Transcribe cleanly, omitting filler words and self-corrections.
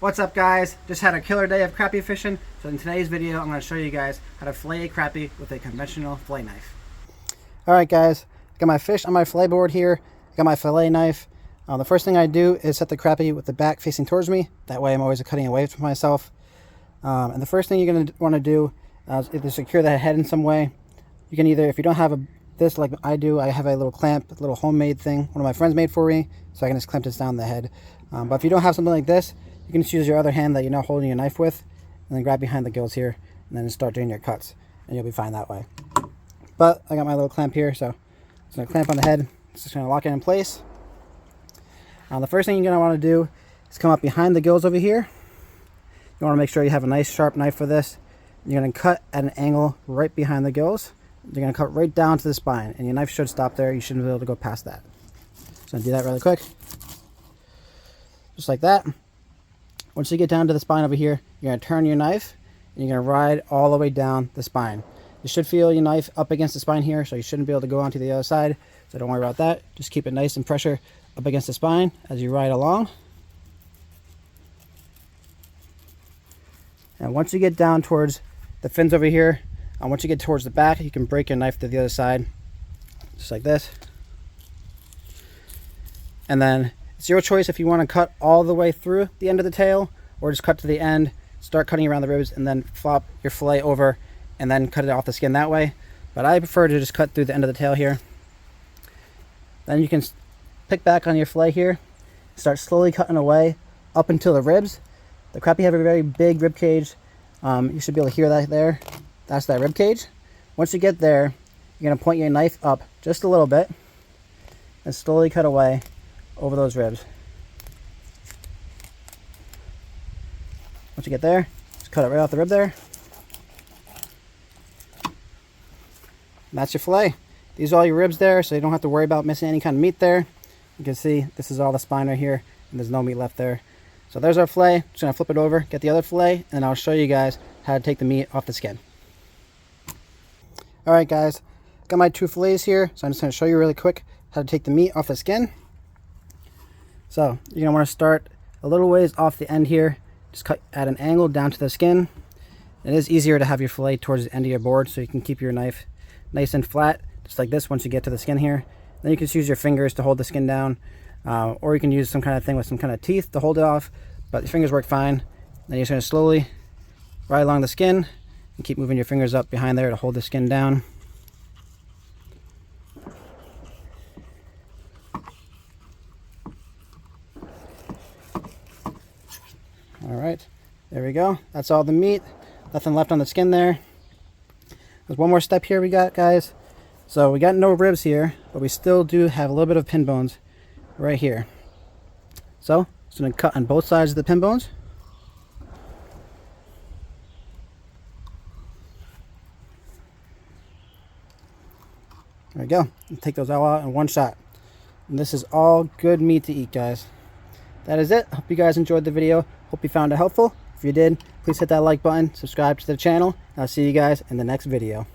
What's up, guys? Just had a killer day of crappie fishing, so in today's video I'm going to show you guys how to fillet a crappie with a conventional fillet knife. Alright guys, got my fish on my fillet board here, got my fillet knife. The first thing I do is set the crappie with the back facing towards me, that way I'm always cutting away from myself. And the first thing you're going to want to do is either secure the head in some way. You can either, if you don't have this like I do, I have a little clamp, a little homemade thing one of my friends made for me, so I can just clamp this down the head. But if you don't have something like this, you can just use your other hand that you're now holding your knife with, and then grab behind the gills here, and then start doing your cuts, and you'll be fine that way. But I got my little clamp here, so it's going to clamp on the head. It's just going to lock it in place. The first thing you're going to want to do is come up behind the gills over here. You want to make sure you have a nice sharp knife for this. You're going to cut at an angle right behind the gills. You're going to cut right down to the spine, and your knife should stop there. You shouldn't be able to go past that. So I'm going to do that really quick. Just like that. Once you get down to the spine over here, you're going to turn your knife, and you're going to ride all the way down the spine. You should feel your knife up against the spine here, so you shouldn't be able to go onto the other side. So don't worry about that. Just keep it nice and pressure up against the spine as you ride along. And once you get down towards the fins over here, once you get towards the back, you can break your knife to the other side, just like this. And then it's your choice if you want to cut all the way through the end of the tail, or just cut to the end, start cutting around the ribs, and then flop your fillet over, and then cut it off the skin that way. But I prefer to just cut through the end of the tail here. Then you can pick back on your fillet here, start slowly cutting away up until the ribs. The crappie have a very big rib cage. You should be able to hear that there. That's that rib cage. Once you get there, you're going to point your knife up just a little bit and slowly cut away over those ribs. Once you get there, just cut it right off the rib there. And that's your fillet. These are all your ribs there, so you don't have to worry about missing any kind of meat there. You can see this is all the spine right here, and there's no meat left there. So there's our fillet. Just going to flip it over, get the other fillet, and I'll show you guys how to take the meat off the skin. Alright guys, got my two fillets here, so I'm just going to show you really quick how to take the meat off the skin. So you're going to want to start a little ways off the end here, just cut at an angle down to the skin. It is easier to have your fillet towards the end of your board, so you can keep your knife nice and flat, just like this once you get to the skin here. Then you can just use your fingers to hold the skin down, or you can use some kind of thing with some kind of teeth to hold it off, but your fingers work fine. Then you're just going to slowly ride along the skin and keep moving your fingers up behind there to hold the skin down. Alright, there we go. That's all the meat. Nothing left on the skin there. There's one more step here we got, guys. So we got no ribs here, but we still do have a little bit of pin bones right here. So just going to cut on both sides of the pin bones. There we go. Take those all out in one shot. And this is all good meat to eat, guys. That is it. Hope you guys enjoyed the video. Hope you found it helpful. If you did, please hit that like button, subscribe to the channel, and I'll see you guys in the next video.